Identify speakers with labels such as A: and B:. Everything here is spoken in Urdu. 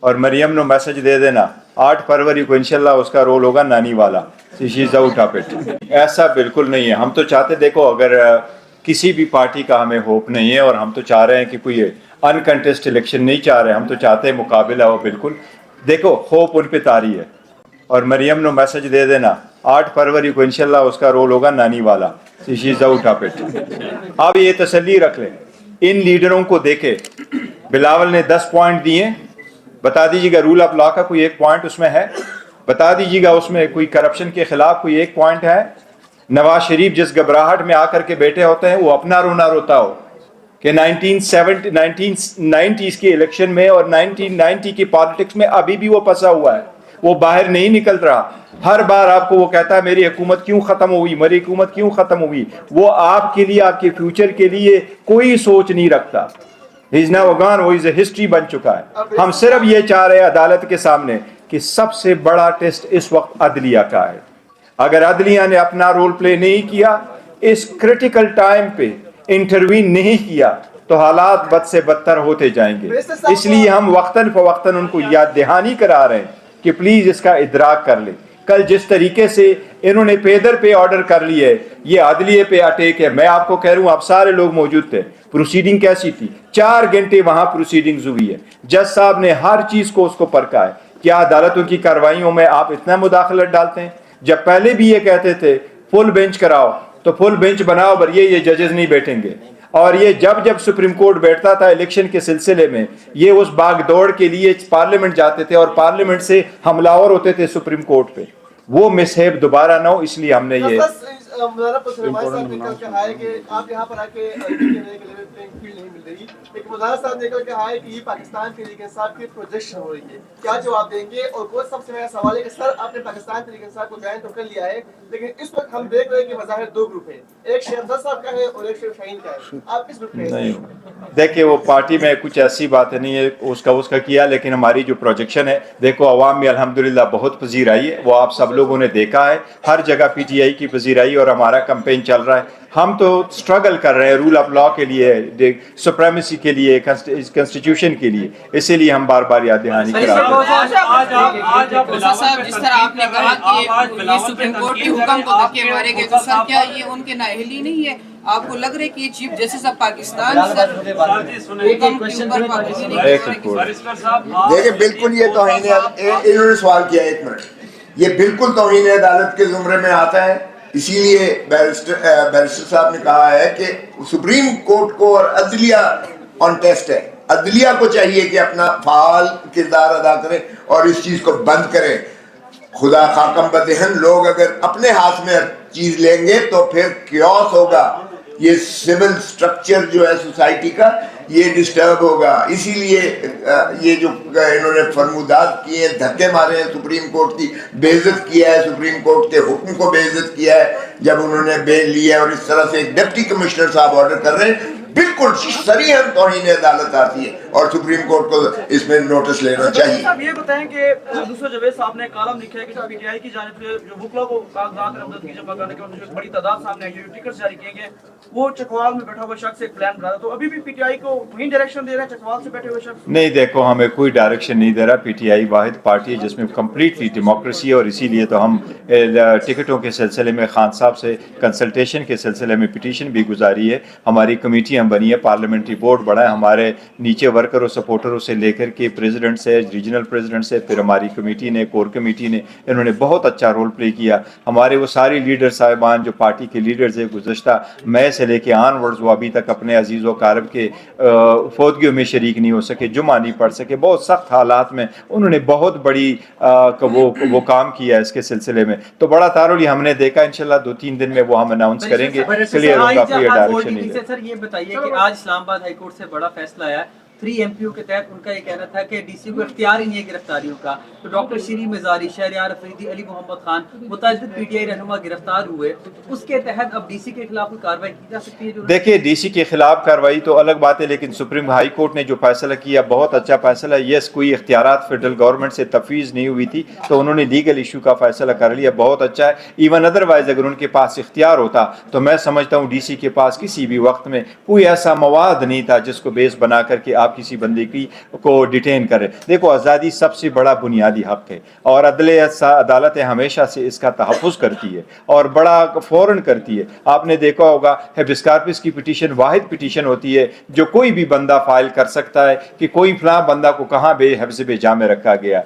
A: اور مریم نو میسج دے دینا 8 فروری کو انشاءاللہ اس کا رول ہوگا نانی والا. شی از آؤٹ آف اٹ. ایسا بالکل نہیں ہے. ہم تو چاہتے, دیکھو اگر کسی بھی پارٹی کا ہمیں ہوپ نہیں ہے, اور ہم تو چاہ رہے ہیں کہ کوئی انکنٹیسٹ الیکشن نہیں چاہ رہے, ہم تو چاہتے ہیں مقابلہ ہو. بالکل دیکھو ہوپ ان پہ طاری ہے. اور مریم نو میسج دے دینا 8 فروری کو انشاءاللہ اس کا رول ہوگا نانی والا. شی از آؤٹ آف اٹ. آپ یہ تسلی رکھ لیں, ان لیڈروں کو دیکھے. بلاول نے 10 پوائنٹ دیے, بتا دیجیے گا رول آف لا کا کوئی ایک پوائنٹ اس میں ہے؟ بتا دیجیے گا اس میں کوئی کرپشن کے خلاف کوئی ایک پوائنٹ ہے؟ نواز شریف جس گھبراہٹ میں آ کر کے بیٹھے ہوتے ہیں, وہ اپنا رونا روتا ہو کہ 1990s کے الیکشن میں اور 1990 کی پالیٹکس میں ابھی بھی وہ پھنسا ہوا ہے, وہ باہر نہیں نکل رہا. ہر بار آپ کو وہ کہتا ہے میری حکومت کیوں ختم ہوئی, میری حکومت کیوں ختم ہوئی. وہ آپ کے لیے, آپ کے فیوچر کے لیے کوئی سوچ نہیں رکھتا. He is now gone, وہ is a history بن چکا ہے. ہم صرف یہ چاہ رہے ہیں عدالت کے سامنے کہ سب سے بڑا ٹیسٹ اس وقت عدلیہ کا ہے. اگر عدلیہ نے اپنا رول پلے نہیں کیا, اس کریٹیکل ٹائم پہ انٹروین نہیں کیا, تو حالات بد سے بدتر ہوتے جائیں گے. اس لیے ہم وقتاً فوقتاً ان کو یاد دہانی کرا رہے ہیں کہ پلیز اس کا ادراک کر لیں. کل جس طریقے سے انہوں نے پیدر پہ آرڈر کر لی ہے, یہ عدلیہ پہ اٹیک ہے. میں آپ کو کہہ رہا ہوں, آپ سارے لوگ موجود تھے, پروسیڈنگ کیسی تھی؟ 4 گھنٹے وہاں پروسیڈنگز ہوئی ہے. جج صاحب نے ہر چیز کو اس کو پرکھا ہے. کیا عدالتوں کی کارروائیوں میں آپ اتنا مداخلت ڈالتے ہیں؟ جب پہلے بھی یہ کہتے تھے فل بینچ کراؤ, تو فل بینچ بناؤ, پر یہ ججز نہیں بیٹھیں گے. اور یہ جب سپریم کورٹ بیٹھتا تھا الیکشن کے سلسلے میں, یہ اس باغ دوڑ کے لیے پارلیمنٹ جاتے تھے اور پارلیمنٹ سے حملہ آور ہوتے تھے سپریم کورٹ پہ. وہ مسہیب دوبارہ نہ ہو, اس لیے ہم نے یہ
B: آپ یہاں پر آ کے فیلڈ نہیں مل رہی, لیکن مظاہر صاحب نے کہا ہے کہ یہ پاکستان تحریک انصاف کی پروجیکشن ہو رہی ہے. کیا جواب دیں گے؟ اور کوئی سب سے میرا سوال ہے کہ سر آپ نے پاکستان تحریک انصاف کو جوائن تو کر لیا ہے, لیکن اس وقت ہم دیکھ رہے ہیں کہ مظاہر 2 گروپ ہیں, ایک شیخ افضل صاحب کا ہے اور ایک شیخ شاہین کا ہے. آپ کس گروپ میں
A: نہیں دیکھیں, وہ پارٹی میں کچھ ایسی باتیں نہیں ہے, اس کا کیا, لیکن ہماری جو پروجیکشن ہے, دیکھو عوام میں الحمدللہ بہت پذیرائی ہے. وہ آپ سب لوگوں نے دیکھا ہے, ہر جگہ پی ٹی آئی کی پذیرائی, اور ہمارا کمپین چل رہا ہے. ہم تو سٹرگل کر رہے ہیں رول آف لا کے لیے, سپریمیسی کے لیے, کنسٹیٹیوشن کے لیے. اسی لیے ہم بار بار یاد دہانی کرا رہے ہیں.
C: جس طرح آپ نے کہا کہ یہ سپریم کورٹ کے حکم کو دھکے مارے گئے, تو سر کیا یہ ان کے نااہلی نہیں ہے؟ آپ کو لگ رہا ہے کہ یہ چیف جسٹس آف پاکستان
D: دیکھیں بالکل یہ توہین ہے. انہوں نے سوال کیا, 1 منٹ, یہ بالکل توہین عدالت کے زمرے میں آتا ہے. اسی لیے بیرسٹر صاحب نے کہا ہے کہ سپریم کورٹ کو اور عدلیہ آن ٹیسٹ ہے. عدلیہ کو چاہیے کہ اپنا فعال کردار ادا کرے اور اس چیز کو بند کرے. خدا خاکم بدہن, لوگ اگر اپنے ہاتھ میں چیز لیں گے تو پھر کیوس ہوگا. یہ سول سٹرکچر جو ہے سوسائٹی کا, یہ ڈسٹرب ہوگا. اسی لیے یہ جو انہوں نے فرمودات کیے, دھکے مارے ہیں, سپریم کورٹ کی بے عزت کیا ہے, سپریم کورٹ کے حکم کو بے عزت کیا ہے جب انہوں نے بیل لیا, اور اس طرح سے ایک ڈپٹی کمشنر صاحب آرڈر کر رہے ہیں. بالکل صریحاً توہین عدالت آتی ہے, اور سپریم کورٹ کو اس میں نوٹس لینا چاہیے.
B: صاحب یہ بتائیں کہ دوسرا جاوید صاحب نے کالم لکھا ہے کہ پی ٹی آئی کی جانب سے جو وکلا کو کاغذات رمضان کی جمع کرنے کے بڑی تعداد سامنے آئی ہے, ٹکٹ جاری کیے گئے, وہ چکوال میں بیٹھا ہوا شخص ایک پلان بنا رہا, تو ابھی بھی پی ٹی آئی کو وہی ڈائریکشن دے رہے ہیں چکوال سے بیٹھے ہوئے شخص؟
A: نہیں, دیکھو ہمیں کوئی ڈائریکشن نہیں دے رہا. پی ٹی آئی واحد پارٹی ہے جس میں کمپلیٹلی ڈیموکریسی ہے, اور اسی لیے تو ہم ٹکٹوں کے سلسلے میں خان صاحب سے کنسلٹیشن کے سلسلے میں پٹیشن بھی گزاری ہے. ہماری کمیٹی ہم بنی ہے, پارلیمنٹری بورڈ بڑا ہے, ہمارے نیچے ورکروں سپورٹروں سے لے کر کے پریزیڈنٹ سے, ریجنل پریزیڈنٹ سے, پھر ہماری کمیٹی نے, کور کمیٹی نے, انہوں نے بہت اچھا رول پلے کیا. ہمارے وہ سارے لیڈر صاحبان جو پارٹی کے لیڈرز ہیں, گزشتہ مئی سے لے کے آن ورڈز, وہ ابھی تک اپنے عزیز و اقارب کے فوتگیوں میں شریک نہیں ہو سکے, جمعہ نہیں پڑھ سکے. بہت سخت حالات میں انہوں نے بہت بڑی وہ کام کیا ہے اس کے سلسلے میں. تو بڑا تعارف ہم نے دیکھا, انشاءاللہ 2-3 دن میں وہ ہم اناؤنس کریں گے, کلیئر ہوگا, کوئی ڈائریکشن نہیں ہے.
E: سر یہ بتائیے کہ آج اسلام آباد ہائی کورٹ سے بڑا فیصلہ آیا 3 MP کے تحت. ان کا یہ کہنا تھا کہ ڈی سی کو اختیار ہی نہیں ہے گرفتاریوں کا. تو ڈاکٹر شیریں مزاری, شہریار افریدی, علی محمد خان, متعدد پی ٹی آئی رہنما گرفتار ہوئے. اس کے تحت اب ڈی سی کے خلاف کوئی کارروائی کی جا سکتی ہے؟
A: دیکھیے, ڈی سی کے خلاف کارروائی تو الگ بات ہے, لیکن سپریم ہائی کورٹ نے جو فیصلہ کیا بہت اچھا فیصلہ. یس, کوئی اختیارات فیڈرل گورنمنٹ سے تفویض نہیں ہوئی تھی, تو انہوں نے لیگل ایشو کا فیصلہ کر لیا, بہت اچھا ہے. ایون ادروائز اگر ان کے پاس اختیار ہوتا تو میں سمجھتا ہوں ڈی سی کے پاس کسی بھی وقت میں کوئی ایسا مواد نہیں تھا جس کو بیس بنا کر کے آپ آپ کسی بندے کی کو ڈیٹین کر رہے ہیں. دیکھو آزادی سب سے بڑا بنیادی حق ہے اور عدالتیں ہمیشہ سے اس کا تحفظ کرتی ہے اور بڑا فوراً کرتی ہے. آپ نے دیکھا ہوگا ہیبس کارپس کی پٹیشن واحد پٹیشن ہوتی ہے جو کوئی بھی بندہ فائل کر سکتا ہے کہ کوئی فلاں بندہ کو کہاں حبس بے جا میں رکھا گیا.